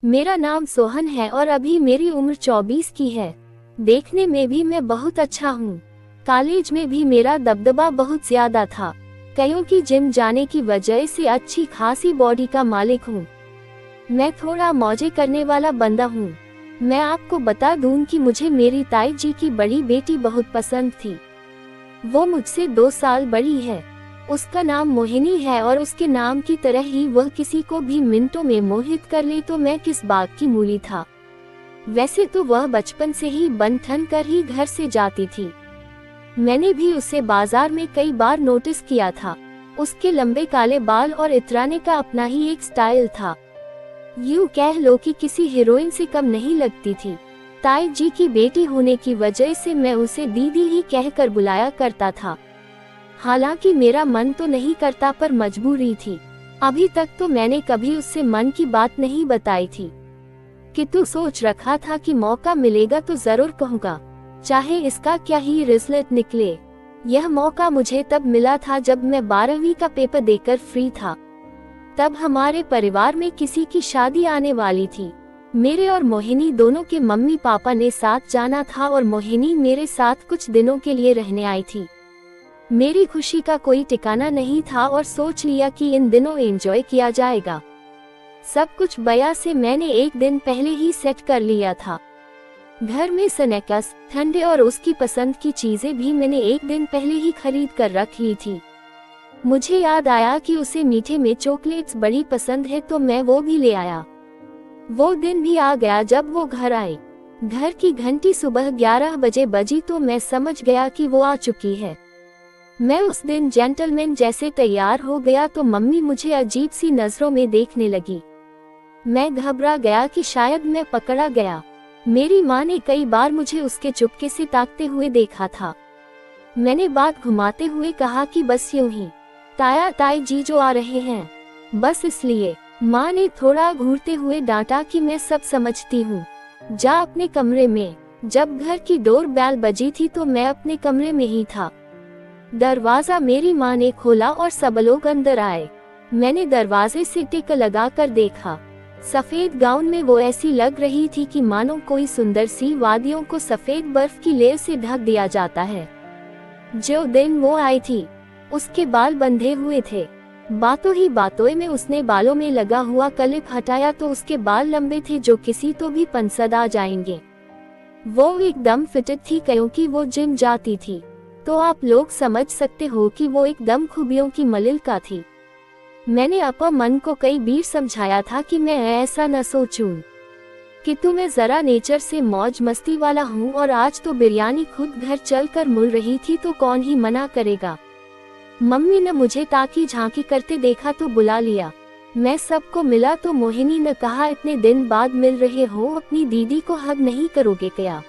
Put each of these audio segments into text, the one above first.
मेरा नाम सोहन है और अभी मेरी उम्र 24 की है। देखने में भी मैं बहुत अच्छा हूँ। कॉलेज में भी मेरा दबदबा बहुत ज्यादा था। कईयों की जिम जाने की वजह से अच्छी खासी बॉडी का मालिक हूँ। मैं थोड़ा मौजे करने वाला बंदा हूँ। मैं आपको बता दूं कि मुझे मेरी ताई जी की बड़ी बेटी बहुत पसंद थी। वो मुझसे 2 साल बड़ी है। उसका नाम मोहिनी है और उसके नाम की तरह ही वह किसी को भी मिनटों में मोहित कर ले तो मैं किस बात की मूली था। वैसे तो वह बचपन से ही बन ठन कर ही घर से जाती थी। मैंने भी उसे बाजार में कई बार नोटिस किया था। उसके लंबे काले बाल और इतराने का अपना ही एक स्टाइल था। यूं कह लो कि किसी हीरोइन से कम नहीं लगती थी। ताई जी की बेटी होने की वजह से मैं उसे दीदी ही कहकर बुलाया करता था। हालांकि मेरा मन तो नहीं करता पर मजबूरी थी। अभी तक तो मैंने कभी उससे मन की बात नहीं बताई थी, किंतु सोच रखा था कि मौका मिलेगा तो जरूर कहूँगा, चाहे इसका क्या ही रिजल्ट निकले। यह मौका मुझे तब मिला था जब मैं 12वीं का पेपर देकर फ्री था। तब हमारे परिवार में किसी की शादी आने वाली थी। मेरे और मोहिनी दोनों के मम्मी पापा ने साथ जाना था और मोहिनी मेरे साथ कुछ दिनों के लिए रहने आई थी। मेरी खुशी का कोई ठिकाना नहीं था और सोच लिया कि इन दिनों एंजॉय किया जाएगा। सब कुछ बया से मैंने एक दिन पहले ही सेट कर लिया था। घर में स्नैक्स, ठंडे और उसकी पसंद की चीजें भी मैंने एक दिन पहले ही खरीद कर रख ली थी। मुझे याद आया कि उसे मीठे में चॉकलेट्स बड़ी पसंद है तो मैं वो भी ले आया। वो दिन भी आ गया जब वो घर आए। घर की घंटी सुबह 11 बजे बजी तो मैं समझ गया कि वो आ चुकी है। मैं उस दिन जेंटलमैन जैसे तैयार हो गया तो मम्मी मुझे अजीब सी नजरों में देखने लगी। मैं घबरा गया कि शायद मैं पकड़ा गया। मेरी माँ ने कई बार मुझे उसके चुपके से ताकते हुए देखा था। मैंने बात घुमाते हुए कहा कि बस यूं ही ताया ताई जी जो आ रहे हैं, बस इसलिए। माँ ने थोड़ा घूरते हुए डांटा कि मैं सब समझती हूँ, जा अपने कमरे में। जब घर की डोर बेल बजी थी तो मैं अपने कमरे में ही था। दरवाजा मेरी माँ ने खोला और सब लोग अंदर आए। मैंने दरवाजे से टिक लगा कर देखा। सफेद गाउन में वो ऐसी लग रही थी कि मानो कोई सुंदर सी वादियों को सफेद बर्फ की लेयर से ढक दिया जाता है। जो दिन वो आई थी, उसके बाल बंधे हुए थे। बातों ही बातों में उसने बालों में लगा हुआ क्लिप हटाया तो उसके बाल लंबे थे जो किसी तो भी पसंद आ जाएंगे। वो एकदम फिटेड थी क्योंकि वो जिम जाती थी, तो आप लोग समझ सकते हो कि वो एकदम खूबियों की मलिका थी। मैंने अपने मन को कई बार समझाया था कि मैं ऐसा न सोचूं, कि तुम्हें जरा नेचर से मौज मस्ती वाला हूँ और आज तो बिरयानी खुद घर चलकर मुड़ रही थी तो कौन ही मना करेगा। मम्मी ने मुझे ताकी झांकी करते देखा तो बुला लिया। मैं सबको मिला तो मोहिनी ने कहा, इतने दिन बाद मिल रहे हो, अपनी दीदी को हग नहीं करोगे क्या?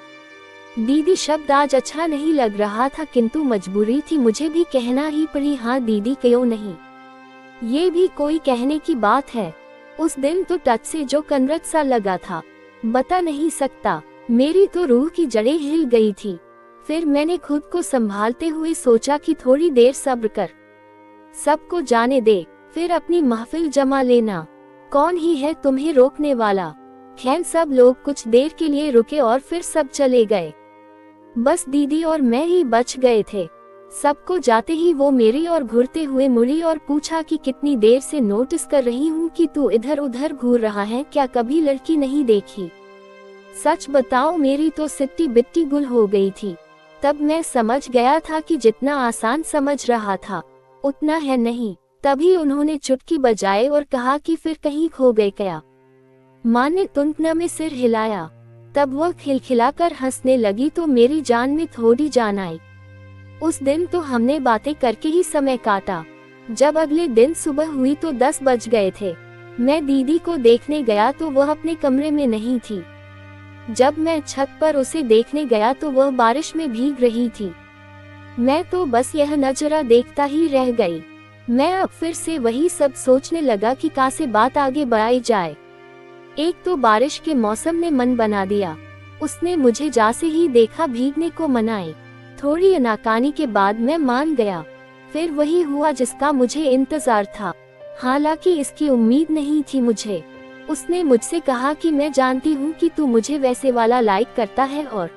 दीदी शब्द आज अच्छा नहीं लग रहा था किंतु मजबूरी थी, मुझे भी कहना ही पड़ी, हाँ दीदी क्यों नहीं। ये भी कोई कहने की बात है। उस दिन तो टच से जो कनरत सा लगा था, बता नहीं सकता। मेरी तो रूह की जड़ें हिल गई थी। फिर मैंने खुद को संभालते हुए सोचा कि थोड़ी देर सब्र कर, सबको जाने दे, फिर अपनी महफिल जमा लेना। कौन ही है तुम्हें रोकने वाला। खैर सब लोग कुछ देर के लिए रुके और फिर सब चले गए। बस दीदी और मैं ही बच गए थे। सबको जाते ही वो मेरी ओर घूरते हुए मुड़ी और पूछा कि कितनी देर से नोटिस कर रही हूँ कि तू इधर उधर घूर रहा है, क्या कभी लड़की नहीं देखी? सच बताओ मेरी तो सिट्टी बिट्टी गुल हो गई थी। तब मैं समझ गया था कि जितना आसान समझ रहा था उतना है नहीं। तभी उन्होंने चुटकी बजाए और कहा कि फिर कहीं खो गए क्या? माँ ने तुनतना में सिर हिलाया। तब वह खिलखिलाकर हंसने लगी तो मेरी जान में थोड़ी जान आई। उस दिन तो हमने बातें करके ही समय काटा। जब अगले दिन सुबह हुई तो 10 बज गए थे। मैं दीदी को देखने गया तो वह अपने कमरे में नहीं थी। जब मैं छत पर उसे देखने गया तो वह बारिश में भीग रही थी। मैं तो बस यह नजारा देखता ही रह गई। मैं अब फिर से वही सब सोचने लगा कि कैसे बात आगे बढ़ाई जाए। एक तो बारिश के मौसम ने मन बना दिया। उसने मुझे जैसे ही देखा भीगने को मनाई। थोड़ी अनाकानी के बाद मैं मान गया। फिर वही हुआ जिसका मुझे इंतजार था, हालांकि इसकी उम्मीद नहीं थी मुझे। उसने मुझसे कहा कि मैं जानती हूँ कि तू मुझे वैसे वाला लाइक करता है और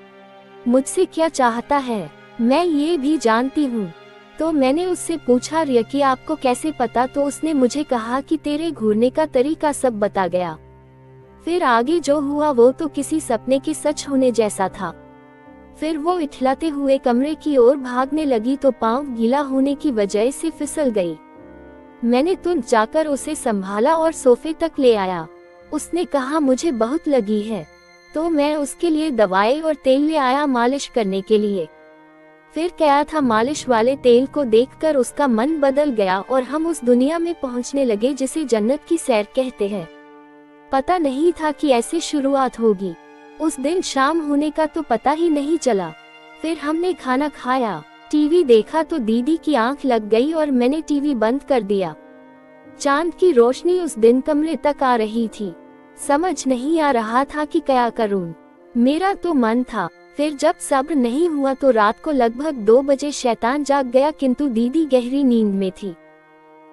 मुझसे क्या चाहता है, मैं ये भी जानती हूँ। तो मैंने उससे पूछा रियकी आपको कैसे पता, तो उसने मुझे कहा कि तेरे घूरने का तरीका सब बता गया। फिर आगे जो हुआ वो तो किसी सपने के सच होने जैसा था। फिर वो इठलाते हुए कमरे की ओर भागने लगी तो पाँव गीला होने की वजह से फिसल गई। मैंने तुरंत जाकर उसे संभाला और सोफे तक ले आया। उसने कहा मुझे बहुत लगी है, तो मैं उसके लिए दवाई और तेल ले आया मालिश करने के लिए। फिर क्या था, मालिश वाले तेल को देखकर उसका मन बदल गया और हम उस दुनिया में पहुंचने लगे जिसे जन्नत की सैर कहते हैं। पता नहीं था कि ऐसे शुरुआत होगी। उस दिन शाम होने का तो पता ही नहीं चला। फिर हमने खाना खाया, टीवी देखा तो दीदी की आंख लग गई और मैंने टीवी बंद कर दिया। चांद की रोशनी उस दिन कमरे तक आ रही थी। समझ नहीं आ रहा था कि क्या करूं। मेरा तो मन था। फिर जब सब्र नहीं हुआ तो रात को लगभग 2 बजे शैतान जाग गया, किंतु दीदी गहरी नींद में थी।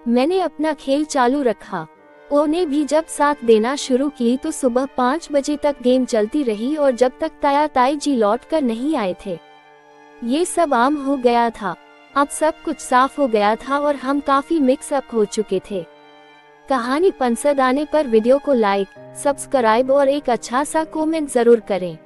मैंने अपना खेल चालू रखा। उन्हें भी जब साथ देना शुरू की तो सुबह 5 बजे तक गेम चलती रही और जब तक ताया ताई जी लौट कर नहीं आए थे। ये सब आम हो गया था। अब सब कुछ साफ हो गया था और हम काफी मिक्सअप हो चुके थे। कहानी पसंद आने पर वीडियो को लाइक, सब्सक्राइब और एक अच्छा सा कमेंट जरूर करें।